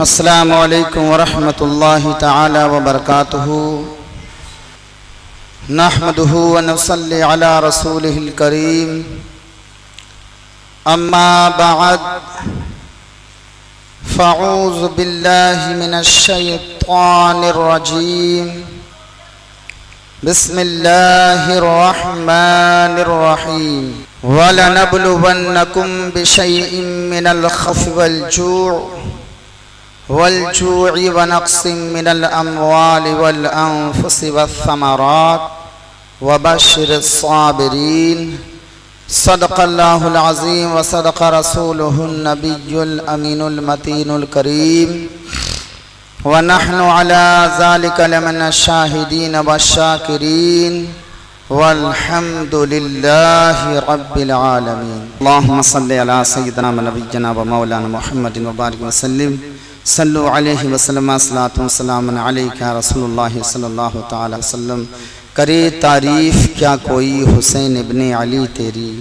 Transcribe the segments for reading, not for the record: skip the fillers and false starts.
السلام علیکم ورحمۃ اللہ تعالی وبرکاتہ نحمدہ ونصلی علی رسولہ الکریم اما بعد فاعوذ باللہ من الشیطان الرجیم بسم اللہ الرحمن الرحیم وَلَنَبْلُوَنَّكُمْ بِشَيْءٍ مِّنَ الْخَوْفِ وَالْجُوعِ وَنَقْصٍ مِّنَ الْأَمْوَالِ وَالْأَنفُسِ وَالثَّمَرَاتِ وَبَشِّرِ الصَّابِرِينَ صدق اللہ العظیم وصدق رسولہ النبی الامین المتین الکریم ونحن علی ذلك لمن الشاہدین والشاکرین والحمد للہ رب العالمین اللہم صلی علی سیدنا و نبینا و مولانا محمد وبارک وسلم صلو علیہ وسلم صلاۃ و سلام علیکہ رسول اللہ صلی اللہ تعالی وسلم کرے تعریف کیا کوئی حسین ابن علی تیری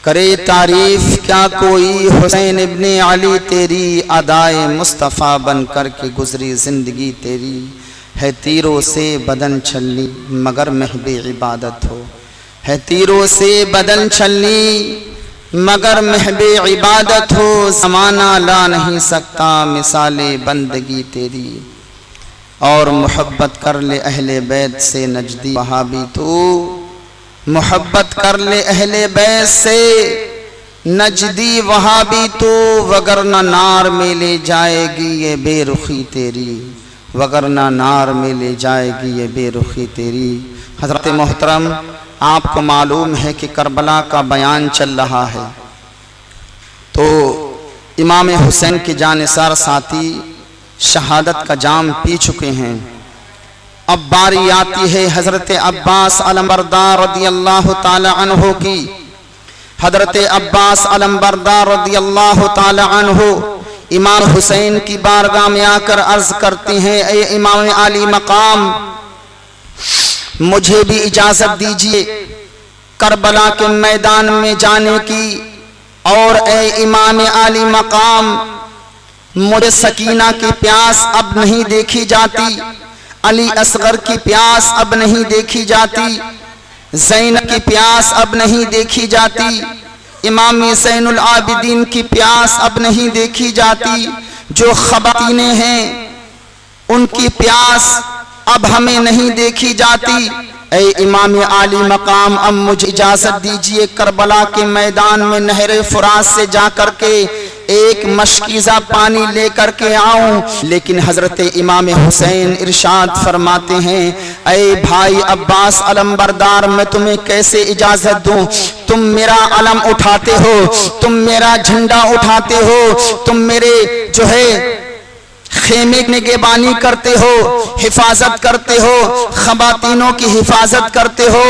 کرے تعریف کیا کوئی حسین ابن علی تیری ادائے مصطفیٰ بن کر کے گزری زندگی تیری ہے تیروں سے بدن چھلنی مگر محب عبادت ہو ہے تیروں سے بدن چھلنی مگر محب عبادت ہو زمانہ لا نہیں سکتا مثال بندگی تیری اور محبت کر لے اہل بیت سے نجدی وہابی تو محبت کر لے اہل بیت سے نجدی وہابی تو وگرنہ نار میں لے جائے گی یہ بے رخی تیری وگرنہ نار میں لے جائے گی یہ بے رخی تیری حضرت محترم آپ کو معلوم ہے کہ کربلا کا بیان چل رہا ہے تو امام حسین کے جانثار ساتھی شہادت کا جام پی چکے ہیں اب باری آتی ہے حضرت عباس علمبردار رضی اللہ تعالی عنہ کی حضرت عباس علمبردار رضی اللہ تعالی عنہ امام حسین کی بارگاہ میں آ کر عرض کرتے ہیں اے امام عالی مقام مجھے بھی اجازت دیجئے کربلا کے میدان میں جانے کی اور اے امام عالی مقام مجھے سکینہ کی پیاس اب نہیں دیکھی جاتی علی اصغر کی پیاس اب نہیں دیکھی جاتی زینب کی پیاس اب نہیں دیکھی جاتی امام زین العابدین کی پیاس اب نہیں دیکھی جاتی جو خواتینیں ہیں ان کی پیاس اب ہمیں نہیں دیکھی جاتی اے امام عالی مقام اب مجھے اجازت دیجئے کربلا کے میدان میں نہر فرات سے جا کر کے ایک مشکیزہ پانی لے کر کے آؤں لیکن حضرت امام حسین ارشاد فرماتے ہیں اے بھائی عباس علمبردار میں تمہیں کیسے اجازت دوں تم میرا علم اٹھاتے ہو تم میرا جھنڈا اٹھاتے ہو تم میرے جو ہے خیمے نگہبانی کرتے ہو حفاظت کرتے ہو خواتینوں کی حفاظت کرتے ہو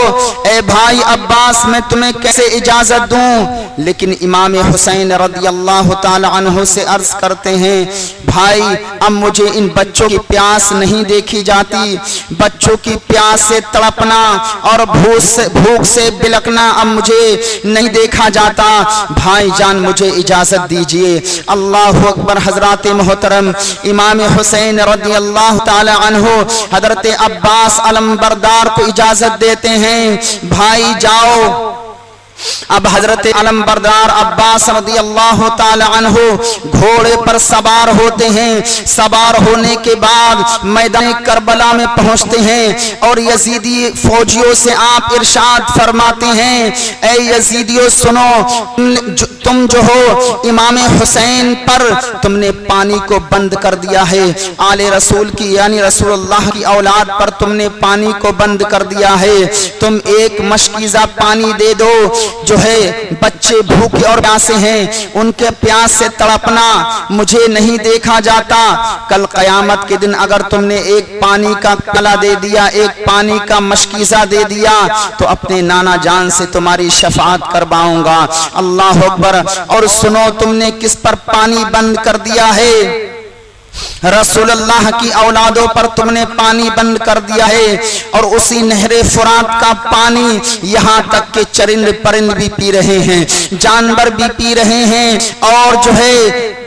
اے بھائی عباس میں تمہیں کیسے اجازت دوں لیکن امام حسین رضی اللہ تعالی عنہ سے عرض کرتے ہیں بھائی اب مجھے ان بچوں کی پیاس نہیں دیکھی جاتی بچوں کی پیاس سے تڑپنا اور بھوک سے بلکنا اب مجھے نہیں دیکھا جاتا بھائی جان مجھے اجازت دیجئے اللہ اکبر حضرات محترم امام حسین رضی اللہ تعالی عنہ حضرت عباس علمبردار کو اجازت دیتے ہیں بھائی جاؤ اب حضرت علمبردار عباس رضی اللہ تعالی عنہ گھوڑے پر سوار ہوتے ہیں سوار ہونے کے بعد میدان کربلا میں پہنچتے ہیں اور یزیدی فوجیوں سے آپ ارشاد فرماتے ہیں اے یزیدیوں سنو تم جو ہو امام حسین پر تم نے پانی کو بند کر دیا ہے آل رسول کی یعنی رسول اللہ کی اولاد پر تم نے پانی کو بند کر دیا ہے تم ایک مشکیزہ پانی دے دو جو ہے بچے بھوکے اور پیاسے ہیں ان کے پیاس سے تڑپنا مجھے نہیں دیکھا جاتا کل قیامت کے دن اگر تم نے ایک پانی کا پیالہ دے دیا ایک پانی کا مشکیزہ دے دیا تو اپنے نانا جان سے تمہاری شفاعت کرواؤں گا اللہ اکبر اور سنو تم نے کس پر پانی بند کر دیا ہے رسول اللہ کی اولادوں پر تم نے پانی بند کر دیا ہے، اور اسی نہر فرات کا پانی یہاں تک کہ چرند پرند بھی پی رہے ہیں، جانور بھی پی رہے ہیں، اور جو ہے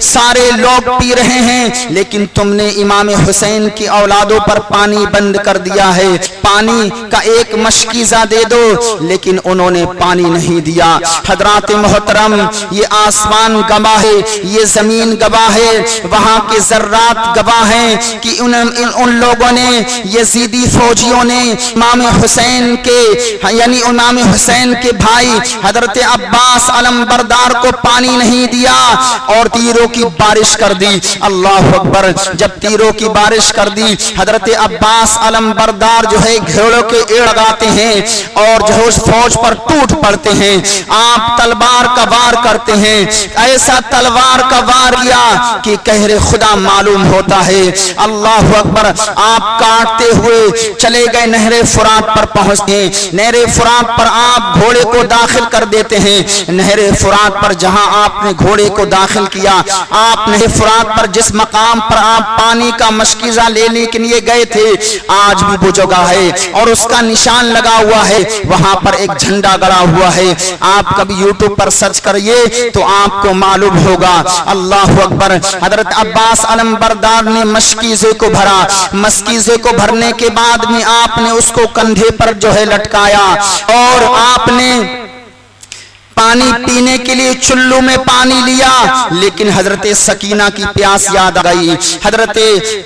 سارے لوگ پی رہے ہیں، لیکن تم نے امام حسین کی اولادوں پر پانی بند کر دیا ہے۔ پانی کا ایک مشکیزہ دے دو، لیکن انہوں نے پانی نہیں دیا۔ حضرات محترم، یہ آسمان گواہ ہے، یہ زمین گواہ ہے، وہاں کے ذرات گواہ ہیں کہ ان لوگوں نے، یزیدی فوجیوں نے امام حسین کے یعنی امام حسین کے بھائی حضرت عباس علمبردار کو پانی نہیں دیا اور تیروں کی بارش کر دی۔ اللہ اکبر! جب تیروں کی بارش کر دی، حضرت عباس علمبردار جو ہے گھوڑوں کے ایڑ لگاتے ہیں اور جو اس فوج پر ٹوٹ پڑتے ہیں۔ آپ تلوار کا وار کرتے ہیں، ایسا تلوار کا وار کیا کہ قہر خدا معلوم ہوتا ہے۔ اللہ اکبر! آپ کاٹتے ہوئے چلے گئے، نہر فرات پر پہنچتے ہیں۔ نہر فرات پر آپ گھوڑے کو داخل کر دیتے ہیں۔ نہر فرات پر جہاں آپ نے گھوڑے کو داخل کیا، آپ نہر فرات پر جس مقام پر آپ پانی کا مشکیزہ لینے کے لیے گئے تھے، آج بھی وہ جگہ ہے اور اس کا نشان لگا ہوا ہے، وہاں پر ایک جھنڈا گڑا ہوا ہے۔ آپ کبھی یوٹیوب پر سرچ کریے تو آپ کو معلوم ہوگا۔ اللہ اکبر! حضرت عباس علمبردار نے مشکیزے کو بھرا، مشکیزے کو بھرنے کے بعد میں آپ نے اس کو کندھے پر جو ہے لٹکایا، اور آپ نے پانی پینے کے لیے چلو میں پانی لیا، لیکن حضرت سکینہ کی پیاس یاد آ گئی، حضرت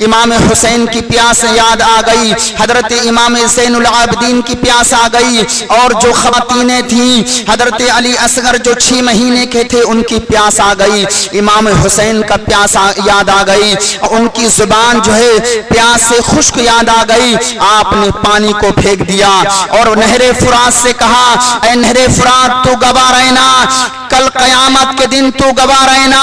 امام حسین کی پیاس یاد آ گئی، حضرت امام زین العابدین کی پیاس آ گئی، اور جو خواتینیں تھیں حضرت علی اصغر جو 6 مہینے کے تھے ان کی پیاس آ گئی، امام حسین کا پیاس یاد آ گئی، ان کی زبان جو ہے پیاس سے خشک یاد آ گئی۔ آپ نے پانی کو پھینک دیا اور نہر فرات سے کہا، اے نہر فرات تو گواہ رہنا، کل قیامت کے دن تو گواہ رہنا،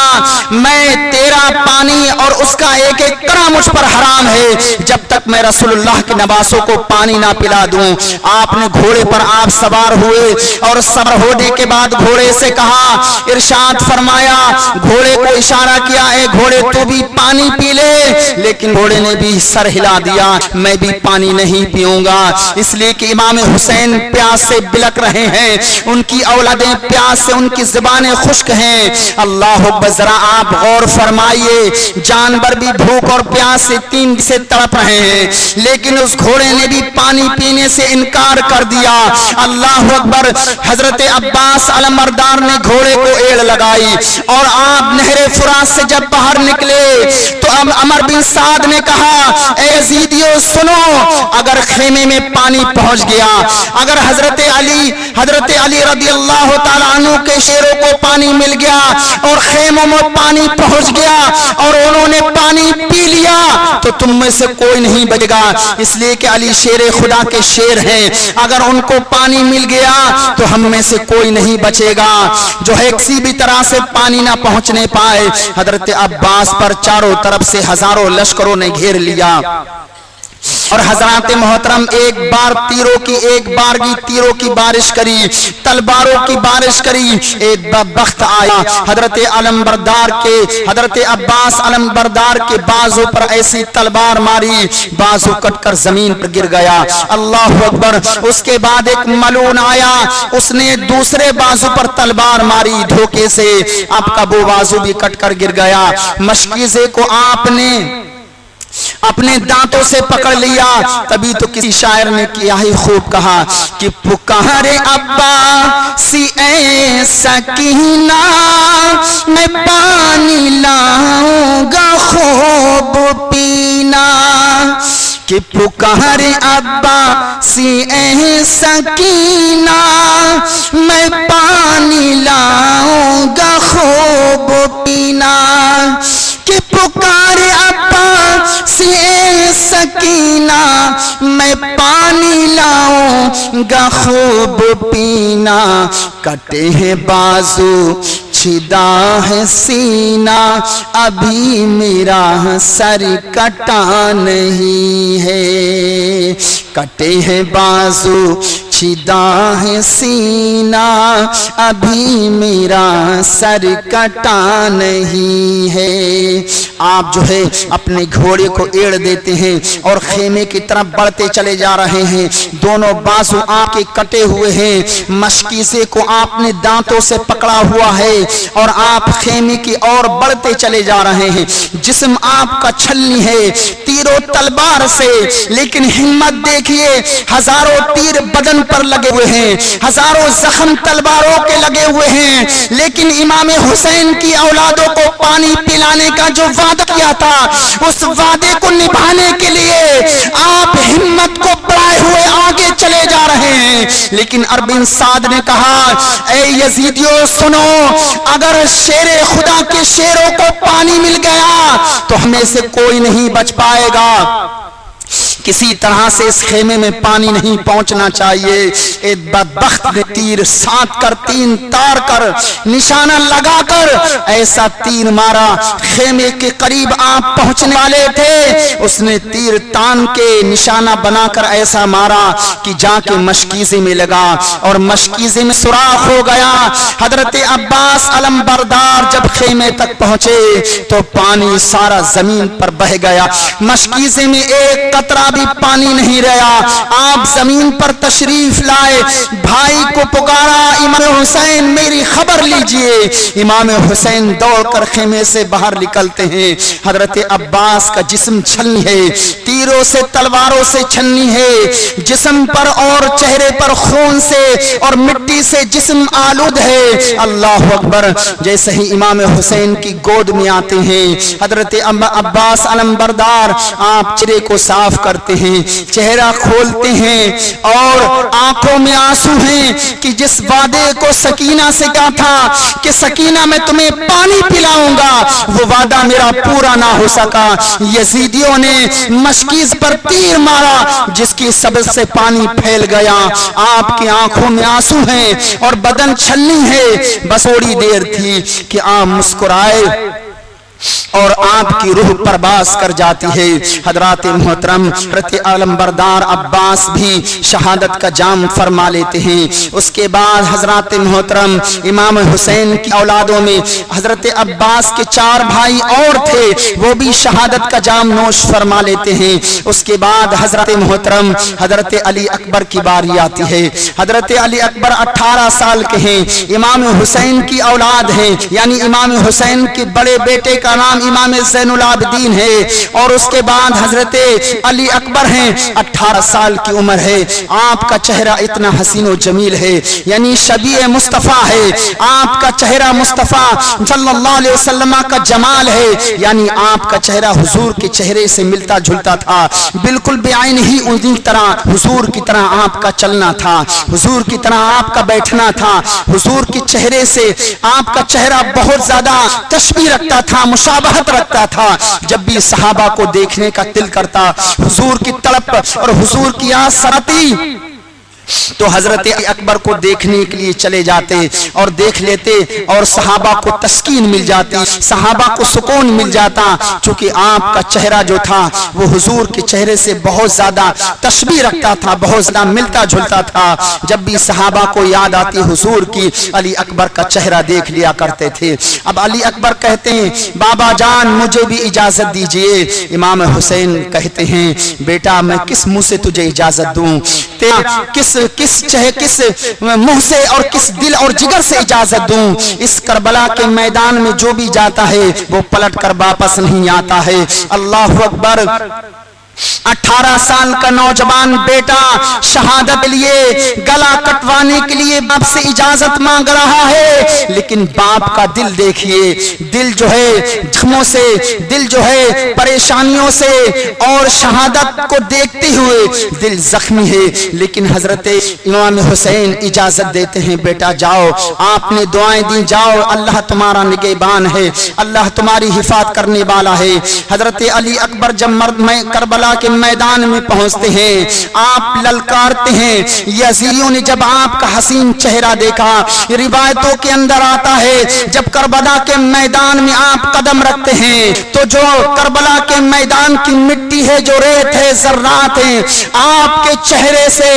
میں تیرا پانی اور اس کا ایک ایک قطرہ مجھ پر حرام ہے جب تک میں رسول اللہ کے نواسوں کو پانی نہ پلا دوں۔ آپ نے گھوڑے پر آپ سوار ہوئے اور سوار ہونے کے بعد گھوڑے سے کہا، ارشاد فرمایا، گھوڑے کو اشارہ کیا، اے گھوڑے تو بھی پانی پی لے، لیکن گھوڑے نے بھی سر ہلا دیا، میں بھی پانی نہیں پیوں گا، اس لیے کہ امام حسین پیاس سے بلک رہے ہیں، ان کی اولادیں پیاس سے ان کی زبانیں خشک ہیں۔ اللہ اکبر! ذرا آپ غور فرمائیے، جانور بھی بھوک اور پیاس سے تین سے تڑپ رہے ہیں، لیکن اس گھوڑے نے بھی پانی پینے سے انکار کر دیا۔ اللہ اکبر! حضرت عباس علمبردار نے گھوڑے کو ایڑ لگائی اور آپ نہر فرات سے جب باہر نکلے تو اب عمر بن سعد نے کہا، اے یزیدیو سنو، اگر خیمے میں پانی پہنچ گیا، اگر حضرت علی رضی اللہ تعالیٰ عنہ کے شیروں کو پانی مل گیا اور خیموں میں پانی پہنچ گیا اور انہوں نے پانی پی لیا تو تم میں سے کوئی نہیں بچے گا، اس لیے کہ علی شیر خدا کے شیر ہیں، اگر ان کو پانی مل گیا تو ہم میں سے کوئی نہیں بچے گا جو ہے کسی بھی طرح سے پانی نہ پہنچنے پائے۔ حضرت عباس پر چاروں طرف سے ہزاروں لشکروں نے گھیر لیا، اور حضرات محترم ایک بار تیروں کی بارش کری، تلواروں کی بارش کری۔ ایک وقت آیا حضرت عباس علمبردار کے بازو پر ایسی تلوار ماری، بازو کٹ کر زمین پر گر گیا۔ اللہ اکبر! اس کے بعد ایک ملعون آیا، اس نے دوسرے بازو پر تلوار ماری دھوکے سے، اب کا وہ بازو بھی کٹ کر گر گیا۔ مشکیزے کو آپ نے اپنے دانتوں سے پکڑ لیا، تبھی تو کسی شاعر نے کیا ہی خوب کہا کہ پکارے عباسی اے سکینہ، میں پانی لاؤں گا خوب پینا، کہ پکارے عباسی اے سکینہ، میں پانی لاؤں گا خوب پینا، کہ پکارے عباسی اے سکینہ، میں پانی لاؤں گا خوب پینا، کٹے ہیں بازو چھدا ہے سینہ، ابھی میرا سر کٹا نہیں ہے، کٹے ہیں بازو پیچیدہ ہے سینہ ابھی میرا سر کٹا نہیں ہے۔ آپ جو ہے اپنے گھوڑے کو ایڑ دیتے ہیں اور خیمے کی طرف بڑھتے چلے جا رہے ہیں، دونوں بازو آپ کے کٹے ہوئے ہیں، مشکیزے کو آپ نے دانتوں سے پکڑا ہوا ہے اور آپ خیمے کی اور بڑھتے چلے جا رہے ہیں۔ جسم آپ کا چھلنی ہے تیر و تلوار سے، لیکن ہمت دیکھیے، ہزاروں تیر بدن پر لگے ہوئے ہیں، ہزاروں زخم تلواروں کے لگے ہوئے ہیں، لیکن امام حسین کی اولادوں کو پانی پلانے کا جو وعدہ کیا تھا، اس وعدے کو نبھانے کے لیے آپ ہمت کو بڑھائے ہوئے آگے چلے جا رہے ہیں۔ لیکن اربن سعد نے کہا، اے یزیدیوں سنو، اگر شیر خدا کے شیروں کو پانی مل گیا تو ہمیں سے کوئی نہیں بچ پائے گا۔ کسی طرح سے اس خیمے میں پانی نہیں پہنچنا چاہیے۔ ایک بدبخت نے تیر سانٹ کر، تین تار کر، نشانہ لگا کر ایسا تیر مارا، خیمے کے قریب آپ پہنچنے والے تھے، اس نے تیر تان کے نشانہ بنا کر ایسا مارا کہ جا کے مشکیزے میں لگا اور مشکیزے میں سوراخ ہو گیا۔ حضرت عباس علم بردار جب خیمے تک پہنچے تو پانی سارا زمین پر بہ گیا، مشکیزے میں ایک قطرہ بھی پانی نہیں رہا۔ آپ زمین پر تشریف لائے، بھائی کو پکارا، امام حسین میری خبر لیجئے۔ امام حسین دوڑ کر خیمے سے باہر نکلتے ہیں۔ حضرت عباس کا جسم چھلنی ہے، تیروں سے تلواروں سے چھلنی ہے، جسم پر اور چہرے پر خون سے اور مٹی سے جسم آلود ہے۔ اللہ اکبر۔ جیسے ہی امام حسین کی گود میں آتے ہیں، حضرت عباس علم بردار آپ چہرے کو صاف کرتے ہیں، چہرہ کھولتے ہیں اور آنکھوں میں آنسو ہیں کہ جس وعدے کو سکینہ سے کہا تھا کہ سکینہ میں تمہیں پانی پلاؤں گا، وہ وعدہ میرا پورا نہ ہو سکا۔ یزیدیوں نے مشکیز پر تیر مارا جس کی سبب سے پانی پھیل گیا۔ آپ کی آنکھوں میں آنسو ہیں اور بدن چھلنی ہے۔ بس تھوڑی دیر تھی کہ آپ مسکرائے اور آپ کی روح پرواز کر جاتی ہے۔ حضرات محترم، حضرت علم بردار عباس بھی شہادت کا جام فرما لیتے ہیں۔ اس کے بعد حضرات محترم امام حسین کی اولادوں میں حضرت عباس کے 4 بھائی اور تھے، وہ بھی شہادت کا جام نوش فرما لیتے ہیں۔ اس کے بعد حضرت محترم حضرت علی اکبر کی باری آتی ہے۔ حضرت علی اکبر 18 سال کے ہیں، امام حسین کی اولاد ہیں، یعنی امام حسین کے بڑے بیٹے کا نام امام زین العابدین ہے، اور اس کے بعد حضرت علی اکبر ہیں، 18 سال کی عمر ہے۔ آپ کا چہرہ اتنا حسین و جمیل ہے، یعنی شبیہ مصطفیٰ ہے۔ آپ کا چہرہ مصطفیٰ صلی اللہ علیہ وسلم کا جمال ہے، یعنی آپ کا چہرہ حضور کے چہرے سے ملتا جھلتا تھا، بالکل بعین ہی انہی طرح حضور کی طرح آپ کا چلنا تھا، حضور کی طرح آپ کا بیٹھنا تھا، حضور کے چہرے سے آپ کا چہرہ بہت زیادہ تشبیہ رکھتا تھا، مشابہت رکھتا تھا۔ جب بھی صحابہ کو دیکھنے کا دل کرتا، حضور کی تڑپ اور حضور کی آس آتی تو حضرت اکبر کو دیکھنے کے لیے چلے جاتے اور دیکھ لیتے، اور صحابہ کو تسکین مل جاتی، صحابہ کو سکون مل جاتا، چونکہ آپ کا چہرہ جو تھا وہ حضور کے چہرے سے بہت زیادہ تشبیہ رکھتا تھا، بہت زیادہ ملتا جھلتا تھا۔ جب بھی صحابہ کو یاد آتی حضور کی، علی اکبر کا چہرہ دیکھ لیا کرتے تھے۔ اب علی اکبر کہتے ہیں، بابا جان مجھے بھی اجازت دیجئے۔ امام حسین کہتے ہیں، بیٹا میں کس منہ سے تجھے اجازت دوں، کس منہ سے اور کس دل اور جگر سے اجازت دوں؟ اس کربلا کے میدان میں جو بھی جاتا ہے وہ پلٹ کر واپس نہیں آتا ہے۔ اللہ اکبر۔ 18 سال کا نوجوان بیٹا شہادت کے لیے گلا کٹوانے کے لیے باپ سے اجازت مانگ رہا ہے، لیکن باپ کا دل دیکھیے، دل جو ہے زخموں سے، دل جو ہے پریشانیوں سے اور شہادت کو دیکھتے ہوئے دل زخمی ہے۔ لیکن حضرت امام حسین اجازت دیتے ہیں، بیٹا جاؤ، آپ نے دعائیں دی، جاؤ، اللہ تمہارا نگہبان ہے، اللہ تمہاری حفاظت کرنے والا ہے۔ حضرت علی اکبر جب کربلا کے میدان میں پہنچتے ہیں، آپ للکارتے ہیں۔ یزیدیوں نے جب آپ کا حسین چہرہ دیکھا، روایتوں کے اندر آتا ہے جب کربلا کے میدان میں آپ قدم رکھتے ہیں تو جو کربلا کے میدان کی مٹی ہے، جو ریت ہے، ذرات ہیں، آپ کے چہرے سے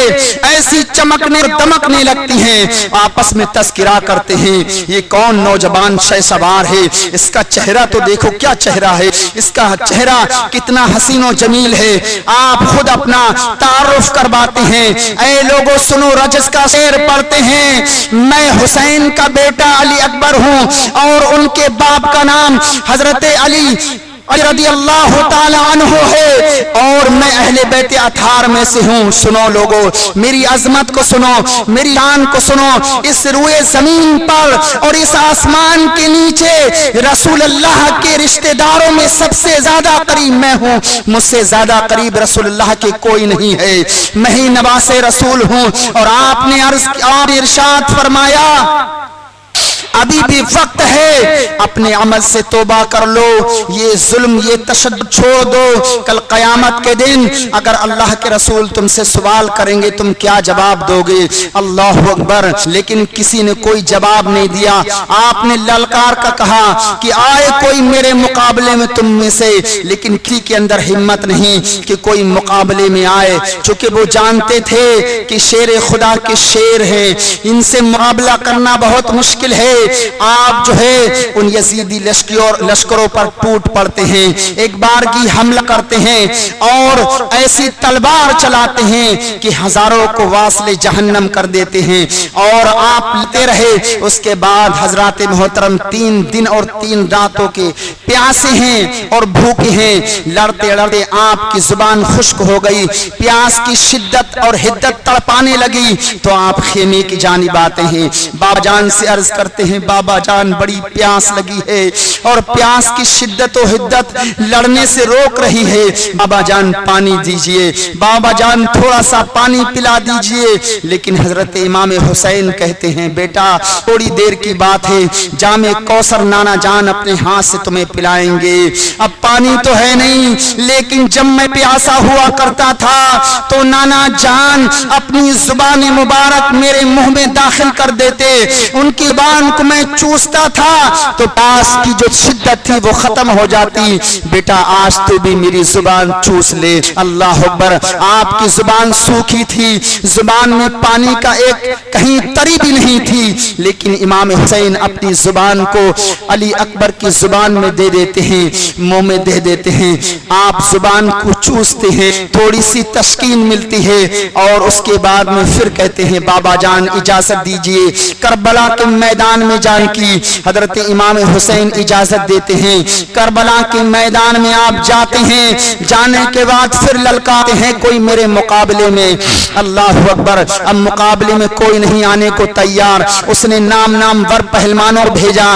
ایسی چمکنے دمکنے لگتی ہیں۔ آپس میں تذکرہ کرتے ہیں یہ کون نوجوان شہ سوار ہے، اس کا چہرہ تو دیکھو کیا چہرہ ہے، اس کا چہرہ کتنا حسین و جمیل ہے۔ آپ خود اپنا تعارف کرواتے ہیں، اے لوگوں سنو، رجز کا شعر پڑھتے ہیں، میں حسین کا بیٹا علی اکبر ہوں اور ان کے باپ کا نام حضرت علی رضی اللہ تعالی عنہ ہے اور میں اہل بیت اطہار میں سے ہوں۔ سنو لوگوں، میری عظمت کو سنو، میری شان کو سنو، اس روئے زمین پر اور اس آسمان کے نیچے رسول اللہ کے رشتہ داروں میں سب سے زیادہ قریب میں ہوں، مجھ سے زیادہ قریب رسول اللہ کے کوئی نہیں ہے، میں ہی نواس رسول ہوں۔ اور آپ نے ارشاد فرمایا ابھی بھی وقت ہے، اپنے عمل سے توبہ کر لو، یہ ظلم، یہ تشدد چھوڑ دو، کل قیامت کے دن اگر اللہ کے رسول تم سے سوال کریں گے تم کیا جواب دو گے؟ اللہ اکبر۔ لیکن کسی نے کوئی جواب نہیں دیا۔ آپ نے للکار کا کہا کہ آئے کوئی میرے مقابلے میں تم میں سے، لیکن کسی کے اندر ہمت نہیں کہ کوئی مقابلے میں آئے، چونکہ وہ جانتے تھے کہ شیر خدا کے شیر ہیں، ان سے مقابلہ کرنا بہت مشکل ہے۔ آپ جو ہے ان یزیدی لشکروں پر ٹوٹ پڑتے ہیں، ایک بارگی حملہ کرتے ہیں اور ایسی تلوار چلاتے ہیں کہ ہزاروں کو واصل جہنم کر دیتے ہیں، اور آپ لیتے رہے۔ اس کے بعد حضرات محترم 3 دن اور 3 راتوں کے پیاسے ہیں اور بھوکے ہیں، لڑتے لڑتے آپ کی زبان خشک ہو گئی، پیاس کی شدت اور حدت تڑپانے لگی تو آپ خیمے کی جانب آتے ہیں، بابا جان سے عرض کرتے ہیں بابا جان بڑی پیاس لگی ہے اور پیاس کی شدت و حدت لڑنے سے روک رہی ہے، بابا جان پانی دیجئے، بابا جان تھوڑا سا پانی پلا دیجئے۔ لیکن حضرت امام حسین کہتے ہیں بیٹا تھوڑی دیر کی بات ہے، جام کوثر نانا جان اپنے ہاتھ سے تمہیں پلائیں گے، اب پانی تو ہے نہیں، لیکن جب میں پیاسا ہوا کرتا تھا تو نانا جان اپنی زبان مبارک میرے منہ میں داخل کر دیتے، ان کی زبان کو میں چوستا تھا تو پیاس کی جو شدت تھی وہ ختم ہو جاتی۔ بیٹا آج تو بھی میری زبان چوس لے۔ اللہ اکبر۔ آپ کی زبان سوکھی تھی، زبان میں پانی کا ایک کہیں تری بھی نہیں تھی، لیکن امام حسین اپنی زبان کو علی اکبر کی زبان میں دے دیتے ہیں، منہ میں دے دیتے ہیں، آپ زبان کو چوستے ہیں، تھوڑی سی تسکین ملتی ہے اور اس کے بعد میں پھر کہتے ہیں بابا جان اجازت دیجئے کربلا کے میدان میں جانے کی۔ حضرت امام حسین اجازت دیتے ہیں، کربلا کے میدان میں آپ جاتے ہیں، جانے کے بعد پھر للکارتے ہیں کوئی میرے مقابلے میں۔ اللہ اکبر۔ اب مقابلے میں کوئی نہیں آنے کو تیار، اس نے نام ور پہلوانوں بھیجا،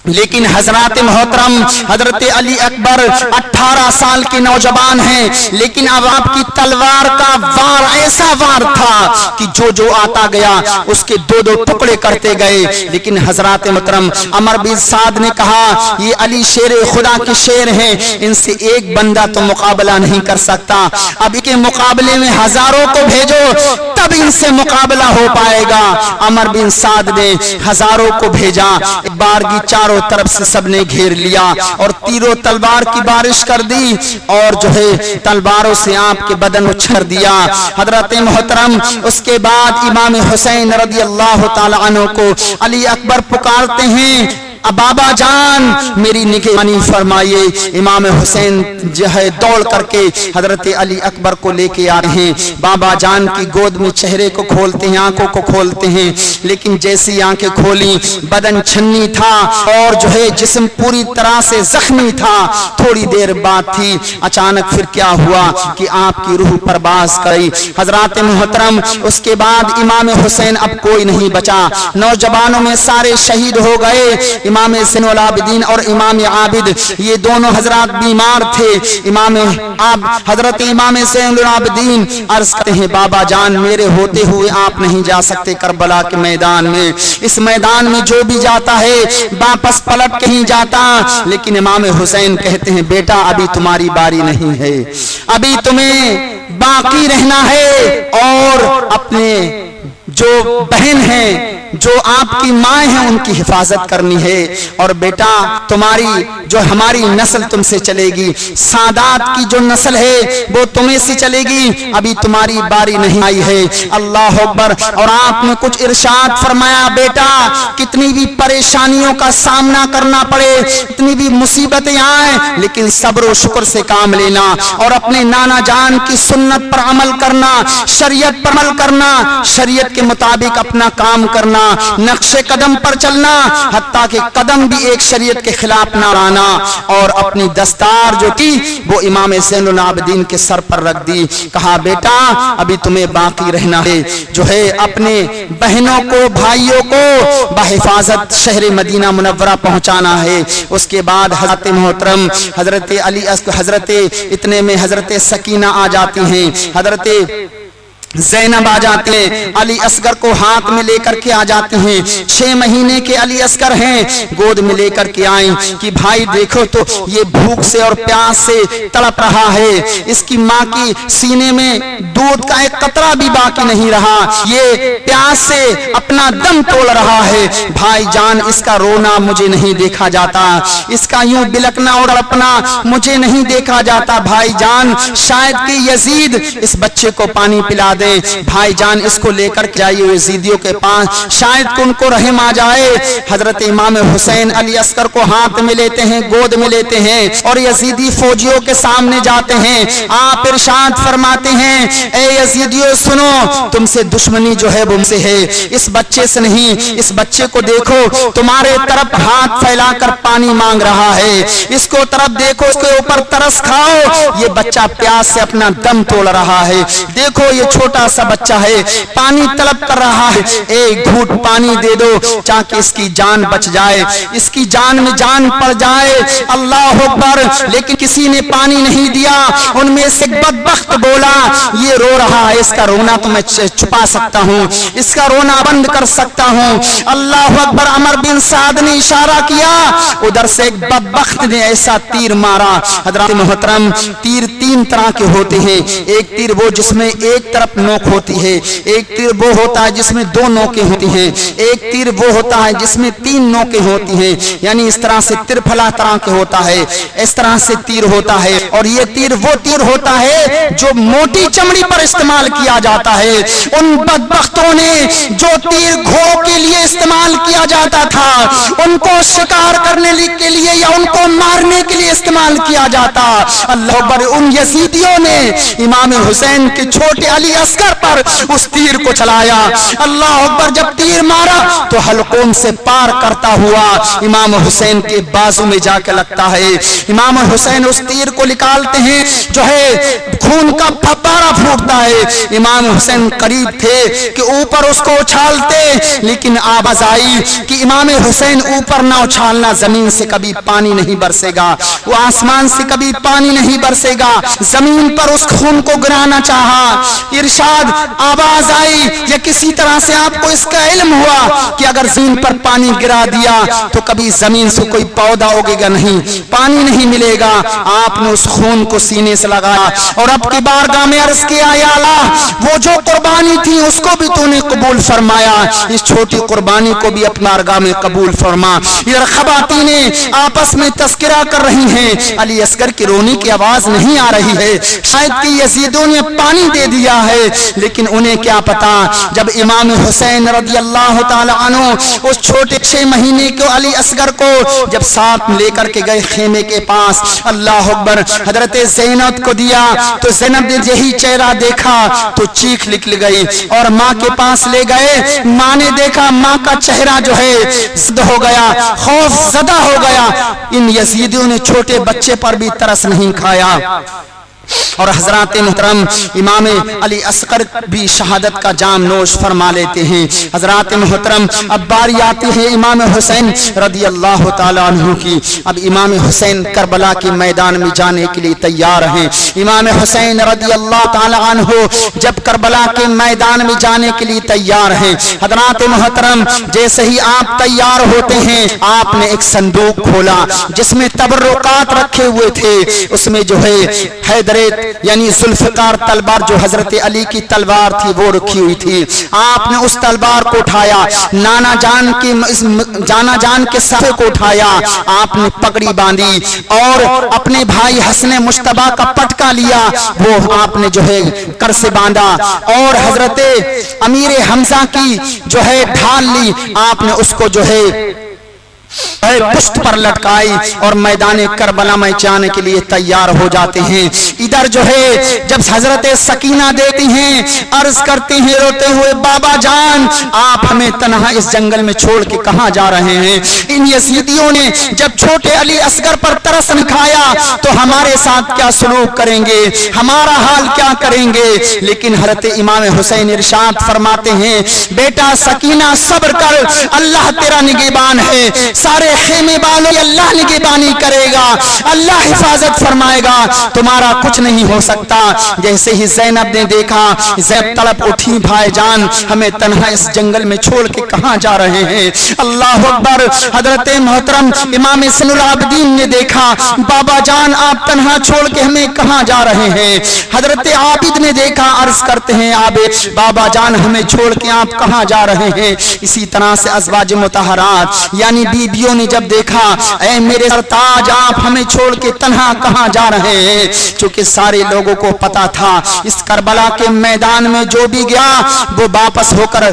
لیکن حضرات محترم حضرت علی اکبر 18 سال کے نوجوان ہیں، لیکن اب آپ کی تلوار کا وار ایسا وار تھا کہ جو آتا گیا اس کے 2 ٹکڑے کرتے گئے۔ لیکن حضرات محترم عمر بن سعد نے کہا یہ علی شیر خدا کے شیر ہیں، ان سے ایک بندہ تو مقابلہ نہیں کر سکتا، اب کے مقابلے میں ہزاروں کو بھیجو تب ان سے مقابلہ ہو پائے گا۔ عمر بن سعد نے ہزاروں کو بھیجا، بارگی چاروں طرف سے سب نے گھیر لیا اور تیروں تلوار کی بارش کر دی اور جو ہے تلواروں سے آپ کے بدن اچھر دیا۔ حضرت محترم اس کے بعد امام حسین رضی اللہ تعالی عنہ کو علی اکبر پکارتے ہیں، بابا جان میری نگہبانی فرمائیے۔ امام حسین جو ہے دوڑ کر کے حضرت علی اکبر کو لے کے آ رہے ہیں، بابا جان کی گود میں چہرے کو کھولتے ہیں، آنکھوں کو کھولتے ہیں، لیکن جیسی آنکھیں کھولی بدن چھنی تھا اور جو ہے جسم پوری طرح سے زخمی تھا۔ تھوڑی دیر بعد تھی، اچانک پھر کیا ہوا کہ آپ کی روح پرواز کری۔ حضرات محترم اس کے بعد امام حسین اب کوئی نہیں بچا، نوجوانوں میں سارے شہید ہو گئے۔ امام زین العابدین اور امام عابد یہ دونوں حضرات بیمار تھے. حضرت امام زین العابدین عرض کرتے ہیں بابا جان میرے ہوتے ہوئے آپ نہیں جا سکتے کربلا کے میدان میں. اس میدان میں جو بھی جاتا ہے واپس پلٹ کے ہی جاتا. لیکن امام حسین کہتے ہیں بیٹا ابھی تمہاری باری نہیں ہے, ابھی تمہیں باقی رہنا ہے اور اپنے جو بہن ہیں جو آپ کی ماں ہیں ان کی حفاظت کرنی ہے. اور بیٹا تمہاری جو ہماری نسل تم سے چلے گی, سادات کی جو نسل ہے وہ تمہیں سے چلے گی, ابھی تمہاری باری نہیں آئی ہے. اللہ اکبر. اور آپ نے کچھ ارشاد فرمایا بیٹا کتنی بھی پریشانیوں کا سامنا کرنا پڑے, اتنی بھی مصیبتیں آئیں, لیکن صبر و شکر سے کام لینا اور اپنے نانا جان کی سنت پر عمل کرنا, شریعت پر عمل کرنا, شریعت کے مطابق اپنا کام کرنا, نقش قدم پر چلنا, حتیٰ کہ قدم بھی ایک شریعت کے خلاف نہ لانا. اور اپنی دستار جو تھی وہ امام زین العابدین کے سر پر رکھ دی. کہا بیٹا ابھی تمہیں باقی رہنا ہے, جو ہے اپنے بہنوں کو بھائیوں کو بحفاظت شہر مدینہ منورہ پہنچانا ہے. اس کے بعد حضرت محترم حضرت علی حضرت اتنے میں حضرت سکینہ آ جاتی ہیں, حضرت زینب آ جاتے ہیں, علی اصغر کو ہاتھ میں لے کر کے آ جاتے ہیں. 6 مہینے کے علی اصغر ہیں, گود میں لے کر کے آئیں کہ بھائی دیکھو تو یہ بھوک سے اور پیاس سے تڑپ رہا ہے, اس کی ماں کی سینے میں دودھ کا ایک قطرہ بھی باقی نہیں رہا, یہ پیاس سے اپنا دم توڑ رہا ہے. بھائی جان اس کا رونا مجھے نہیں دیکھا جاتا, اس کا یوں بلکنا اور اڑپنا مجھے نہیں دیکھا جاتا. بھائی جان شاید کہ یزید اس بچے کو پانی پلا دے, بھائی جان اس کو لے کر جائیے یزیدیوں کے پاس, شاید کہ ان کو رحم آ جائے. حضرت امام حسین علی اصغر کو ہاتھ میں لیتے ہیں, گود میں لیتے ہیں اور یزیدی فوجیوں کے سامنے جاتے ہیں. آپ ارشاد فرماتے ہیں اے یزیدیوں سنو, تم سے دشمنی جو ہے وہ سے ہے, اس بچے سے نہیں. اس بچے کو دیکھو تمہارے طرف ہاتھ پھیلا کر پانی مانگ رہا ہے, اس کو طرف دیکھو, اس کے اوپر ترس کھاؤ, یہ بچہ پیاس سے اپنا دم توڑ رہا ہے. دیکھو یہ چھوٹا سا بچہ ہے, پانی طلب کر رہا ہے, ایک گھوٹ پانی دے دو تاکہ اس کی جان بچ جائے, اس کی جان میں جان پڑ جائے. اللہ اکبر. لیکن کسی نے پانی نہیں دیا. ان میں سے بدبخت بولا یہ رو رہا ہے, اس کا رونا تو میں چھپا سکتا ہوں, اس کا رونا بند کر سکتا ہوں. اللہ اکبر. عمر بن سعد نے اشارہ کیا, ادھر سے ایک بدبخت نے ایسا تیر مارا. حضرات محترم تیر 3 طرح کے ہوتے ہیں, ایک تیر وہ جس میں ایک طرف نوک ہوتی ہے, ایک تیر وہ ہوتا ہے جس میں 2 نوکیں ہوتی ہیں, ایک تیر وہ ہوتا ہے جس میں 3 نوکیں ہوتی ہیں. یعنی اس طرح سے ترپھلا طرح کے ہوتا ہے, اس طرح سے تیر ہوتا ہے. اور یہ تیر وہ تیر ہوتا ہے جو موٹی چمڑی پر استعمال کیا جاتا ہے. ان بدبختوں نے جو تیر گھوڑوں کے لیے استعمال کیا جاتا تھا ان کو شکار کرنے کے لیے یا ان کو مارنے کے لیے استعمال کیا جاتا. اللہ اکبر. ان یزیدیوں نے امام حسین کے چھوٹے علی اصغر پر اس تیر کو چلایا. اللہ اکبر. جب تیر مارا تو حلقوم سے پار کرتا ہوا امام حسین کے بازو میں جا کے لگتا ہے. امام حسین اس تیر کو نکالتے ہیں, جو ہے خون کا پھپارا پھوٹتا ہے. امام حسین قریب تھے کہ اوپر اس کو اچھالتے, لیکن آواز آئی کہ امام حسین اوپر نہ اچھالنا, زمین سے کبھی پانی نہیں برسے گا, وہ آسمان سے کبھی پانی نہیں برسے گا. زمین پر اس خون کو گرانا چاہا. ارشاد آواز آئی یا کسی طرح سے آپ کو اس کا علم ہوا کہ اگر زمین پر پانی گرا دیا تو کبھی زمین سے کوئی پودا اگے گا نہیں, پانی نہیں ملے گا. آپ نے اس خون کو سینے سے لگایا اور اب کی بارگاہ میں عرض کیا یا اللہ وہ جو قربانی تھی اس کو بھی تو نے قبول فرمایا, اس چھوٹی قربانی کو بھی اپنا بارگاہ میں قبول فرما. ادھر خواتینیں آپس میں تذکرہ کر رہی ہیں, علی اصغر کی رونے کی آواز نہیں آ رہی ہے. شاید کہ یزیدوں نے پانی دے دیا ہے, لیکن انہیں کیا پتا. جب امام حسین رضی اللہ تعالی عنہ اس چھوٹے 6 مہینے کو علی اصغر کو جب ساتھ لے کر کے گئے خیمے کے پاس, اللہ اکبر, حضرت زینب کو دیا تو زینب نے یہی چہرہ دیکھا تو چیخ نکل گئی اور ماں کے پاس لے گئے. ماں نے دیکھا ماں کا چہرہ جو ہے زد ہو گیا, خوف زدہ ہو گیا. ان یزیدیوں نے چھوٹے بچے پر بھی ترس نہیں کھایا. اور حضرات محترم امام علی اصغر بھی شہادت کا جام نوش فرما لیتے ہیں۔ حضرات محترم اب باری آتی ہے امام حسین رضی اللہ تعالیٰ عنہ کی۔ اب امام حسین کربلا کے میدان میں جانے کے لیے تیار ہیں۔ امام حسین رضی اللہ تعالیٰ عنہ جب کربلا کے میدان میں جانے کے لیے تیار ہیں، حضرات محترم جیسے ہی آپ تیار ہوتے ہیں، آپ نے ایک صندوق کھولا جس میں تبرکات رکھے ہوئے تھے۔ اس میں جو ہے حیدر یعنی ذوالفقار تلوار جو حضرت علی کی تلوار تھی وہ رکھی ہوئی تھی۔ آپ نے اس تلوار کو اٹھایا، نانا جان کے صفے کو اٹھایا، آپ نے پگڑی باندھی اور اپنے بھائی حسن مجتبیٰ کا پٹکا لیا، وہ آپ نے جو ہے کر سے باندھا، اور حضرت امیر حمزہ کی جو ہے ڈھال لی، آپ نے اس کو جو ہے پشت پر لٹکائی اور میدان کربلا میں جانے کے لیے تیار ہو جاتے ہیں۔ ادھر جو ہے جب حضرت سکینہ دیتی ہیں، عرض کرتی ہیں روتے ہوئے، بابا جان آپ ہمیں تنہا اس جنگل میں چھوڑ کے کہاں جا رہے ہیں؟ ان یزیدیوں نے جب چھوٹے علی اصغر پر ترس دکھایا تو ہمارے ساتھ کیا سلوک کریں گے، ہمارا حال کیا کریں گے؟ لیکن حضرت امام حسین ارشاد فرماتے ہیں، بیٹا سکینہ صبر کر، اللہ تیرا نگہبان ہے، سارے خیمے والوں اللہ نگہبانی کرے گا، اللہ حفاظت فرمائے گا، تمہارا کچھ نہیں ہو سکتا۔ جیسے ہی زینب نے دیکھا، زینب تڑپ اٹھی، بھائی جان ہمیں تنہا اس جنگل میں چھوڑ کے کہاں جا رہے ہیں؟ اللہ اکبر۔ حضرت محترم امام زین العابدین نے دیکھا، بابا جان آپ تنہا چھوڑ کے ہمیں کہاں جا رہے ہیں؟ حضرت عابد نے دیکھا، عرض کرتے ہیں عابد بابا جان ہمیں چھوڑ کے آپ کہاں جا رہے ہیں؟ اسی طرح سے ازواج مطہرات یعنی بیویوں نے جب دیکھا، اے میرے سرتاج آپ ہمیں چھوڑ کے تنہا کہاں جا رہے ہیں؟ چونکہ سارے لوگوں کو پتا تھا اس کربلا کے میدان میں جو بھی گیا وہ واپس ہو کر